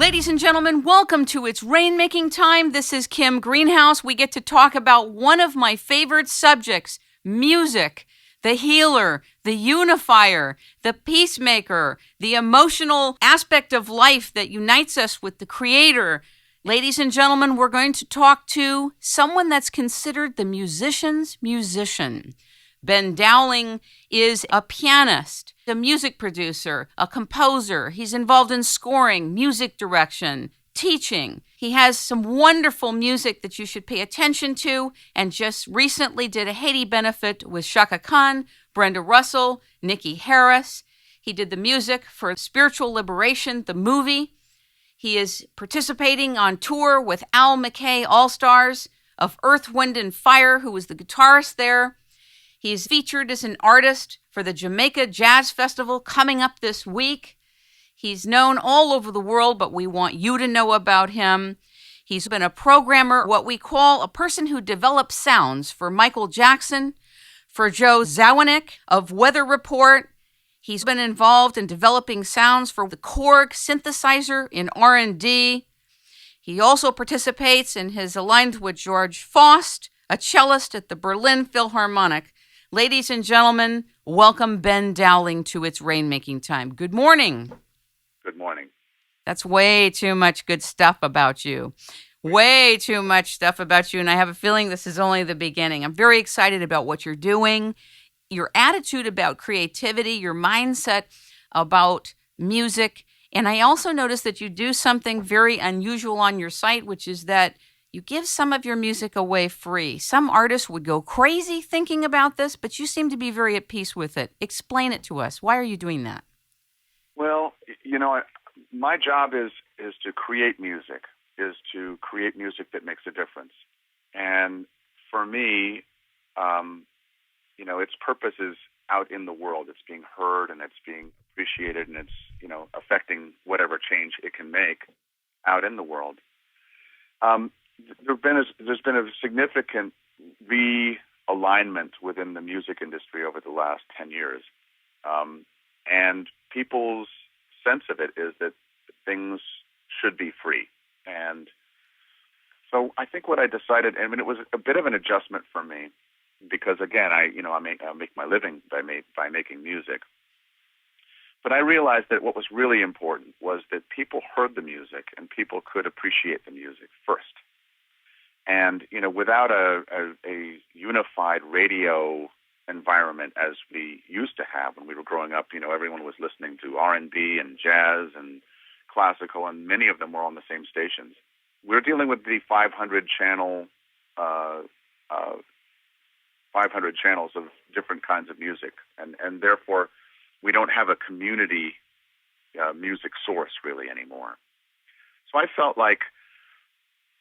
Ladies and gentlemen, welcome to It's Rainmaking Time. This is Kim Greenhouse. We get to talk about one of my favorite subjects, music, the healer, the unifier, the peacemaker, the emotional aspect of life that unites us with the Creator. Ladies and gentlemen, we're going to talk to someone that's considered the musician's musician. Ben Dowling is a pianist, a music producer, a composer. He's involved in scoring, music direction, teaching. He has some wonderful music that you should pay attention to, and just recently did a Haiti benefit with Chaka Khan, Brenda Russell, Nikki Harris. He did the music for Spiritual Liberation, the movie. He is participating on tour with McKay Allstars of Earth, Wind, and Fire, who was the guitarist there. He's featured as an artist for the Jamaica Jazz Festival coming up this week. He's known all over the world, but we want you to know about him. He's been a programmer, what we call a person who develops sounds for Michael Jackson, for Joe Zawinick of Weather Report. He's been involved in developing sounds for the Korg synthesizer in R&D. He also participates and is aligned with Georg Faust, a cellist at the Berlin Philharmonic. Ladies and gentlemen, welcome Ben Dowling to It's Rainmaking Time. Good morning. Good morning. That's way too much good stuff about you. Way too much stuff about you, and I have a feeling this is only the beginning. I'm very excited about what you're doing, your attitude about creativity, your mindset about music, and I also noticed that you do something very unusual on your site, which is that you give some of your music away free. Some artists would go crazy thinking about this, but you seem to be very at peace with it. Explain it to us. Why are you doing that? Well, my job is to create music, that makes a difference. And for me, its purpose is out in the world. It's being heard and it's being appreciated and it's, affecting whatever change it can make out in the world. There's been a significant realignment within the music industry over the last 10 years. And people's sense of it is that things should be free. And so I think what I decided, it was a bit of an adjustment for me because, again, I make my living by making music. But I realized that what was really important was that people heard the music and people could appreciate the music first. And, without a unified radio environment as we used to have when we were growing up, everyone was listening to R&B and jazz and classical, and many of them were on the same stations. We're dealing with the 500 channels of different kinds of music, and therefore we don't have a community music source really anymore. So I felt like,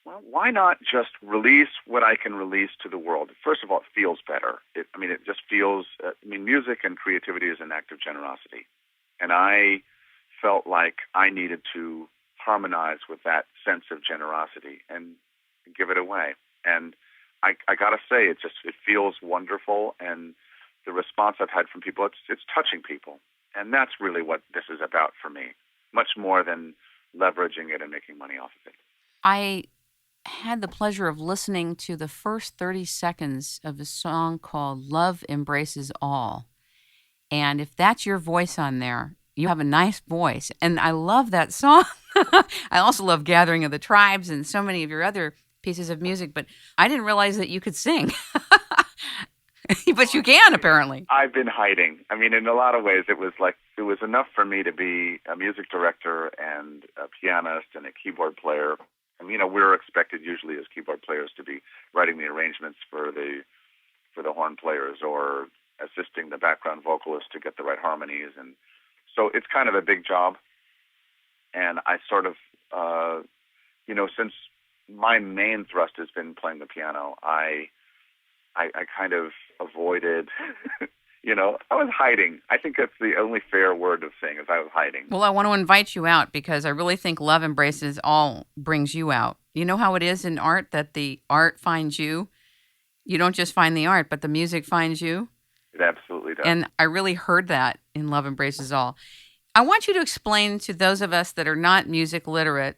well, why not just release what I can release to the world? First of all, it feels better. It just feels, music and creativity is an act of generosity. And I felt like I needed to harmonize with that sense of generosity and give it away. And I got to say, it feels wonderful. And the response I've had from people, it's touching people. And that's really what this is about for me, much more than leveraging it and making money off of it. I had the pleasure of listening to the first 30 seconds of a song called Love Embraces All. And if that's your voice on there, you have a nice voice. And I love that song. I also love Gathering of the Tribes and so many of your other pieces of music, but I didn't realize that you could sing. But you can, apparently. I've been hiding. In a lot of ways, it was enough for me to be a music director and a pianist and a keyboard player. We're expected usually as keyboard players to be writing the arrangements for the horn players or assisting the background vocalist to get the right harmonies. And so it's kind of a big job. And I sort of, since my main thrust has been playing the piano, I kind of avoided, I was hiding. I think that's the only fair word of saying is I was hiding. Well, I want to invite you out because I really think Love Embraces All brings you out. You know how it is in art that the art finds you? You don't just find the art, but the music finds you? It absolutely does. And I really heard that in Love Embraces All. I want you to explain to those of us that are not music literate,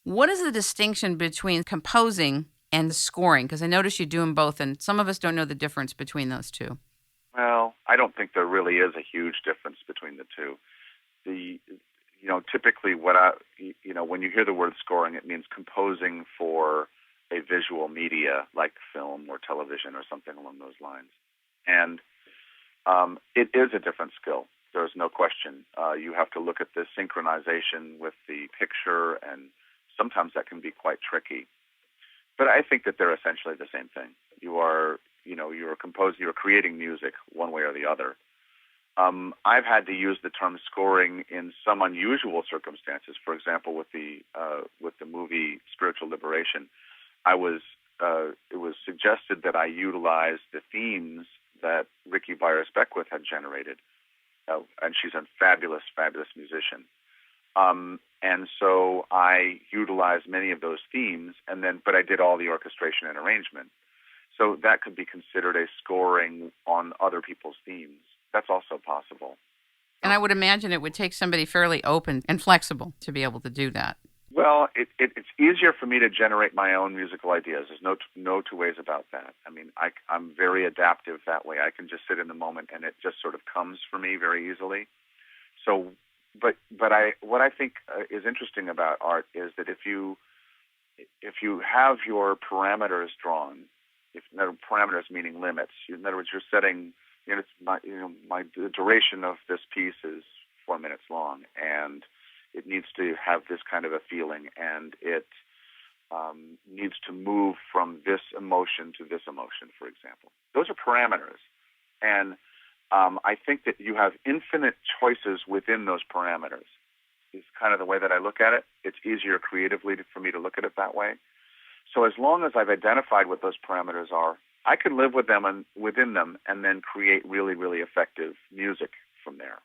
what is the distinction between composing and scoring? Because I notice you do them both, and some of us don't know the difference between those two. Well, I don't think there really is a huge difference between the two. Typically when you hear the word scoring, it means composing for a visual media like film or television or something along those lines. And it is a different skill. There's no question. You have to look at the synchronization with the picture, and sometimes that can be quite tricky. But I think that they're essentially the same thing. You're composing, you're creating music one way or the other. I've had to use the term scoring in some unusual circumstances. For example, with the movie Spiritual Liberation, it was suggested that I utilize the themes that Ricky Byers-Beckwith had generated, and she's a fabulous, fabulous musician. And so I utilized many of those themes, but I did all the orchestration and arrangement. So that could be considered a scoring on other people's themes. That's also possible. And I would imagine it would take somebody fairly open and flexible to be able to do that. Well, it's easier for me to generate my own musical ideas. There's no two ways about that. I mean, I'm very adaptive that way. I can just sit in the moment, and it just sort of comes for me very easily. So, what I think is interesting about art is that if you have your parameters drawn, parameters meaning limits. In other words, you're setting. The duration of this piece is 4 minutes long, and it needs to have this kind of a feeling, and it needs to move from this emotion to this emotion, for example. Those are parameters, and I think that you have infinite choices within those parameters. Is kind of the way that I look at it. It's easier creatively for me to look at it that way. So as long as I've identified what those parameters are, I can live with them and within them, and then create really, really effective music from there.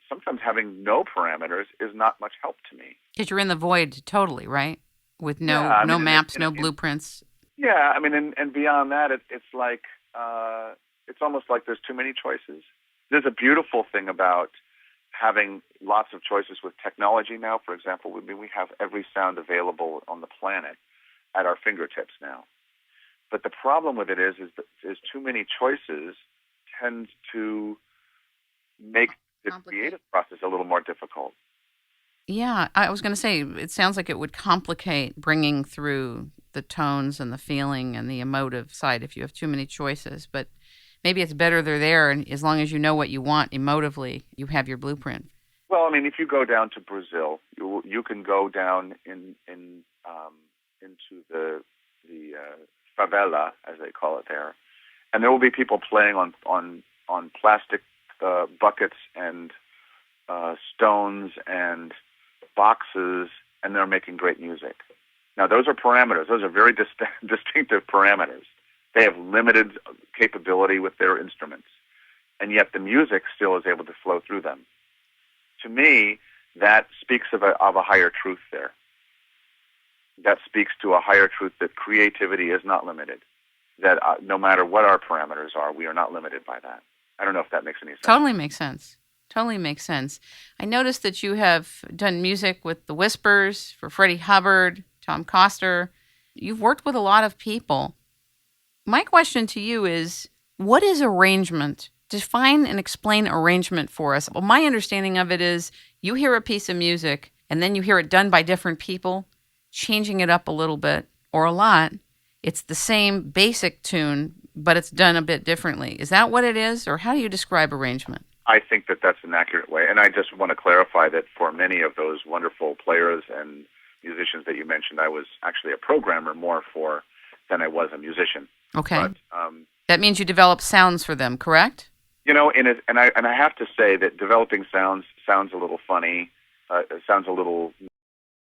Sometimes having no parameters is not much help to me. Because you're in the void totally, right? With no maps, no blueprints. Yeah, I mean, and beyond that, it's like it's almost like there's too many choices. There's a beautiful thing about having lots of choices with technology now. For example, we have every sound available on the planet at our fingertips now. But the problem with it is too many choices tend to make the creative process a little more difficult. Yeah, I was going to say, it sounds like it would complicate bringing through the tones and the feeling and the emotive side if you have too many choices. But maybe it's better they're there, and as long as you know what you want emotively, you have your blueprint. Well, I mean, if you go down to Brazil, you can go down into the favela, as they call it there, and there will be people playing on plastic buckets and stones and boxes, and they're making great music. Now, those are parameters. Those are very distinctive parameters. They have limited capability with their instruments, and yet the music still is able to flow through them. To me, that speaks of a higher truth there. That speaks to a higher truth that creativity is not limited, that no matter what our parameters are, we are not limited by that. I don't know if that makes any sense. Totally makes sense. Totally makes sense. I noticed that you have done music with the Whispers, for Freddie Hubbard, Tom Coster. You've worked with a lot of people. My question to you is, what is arrangement? Define and explain arrangement for us. Well, my understanding of it is you hear a piece of music and then you hear it done by different people, changing it up a little bit or a lot. It's the same basic tune, but it's done a bit differently. Is that what it is, or how do you describe arrangement? I think that that's an accurate way. And I just want to clarify that for many of those wonderful players and musicians that you mentioned, I was actually a programmer more for than I was a musician. Okay. But, that means you develop sounds for them, correct? And I have to say that developing sounds a little funny. It sounds a little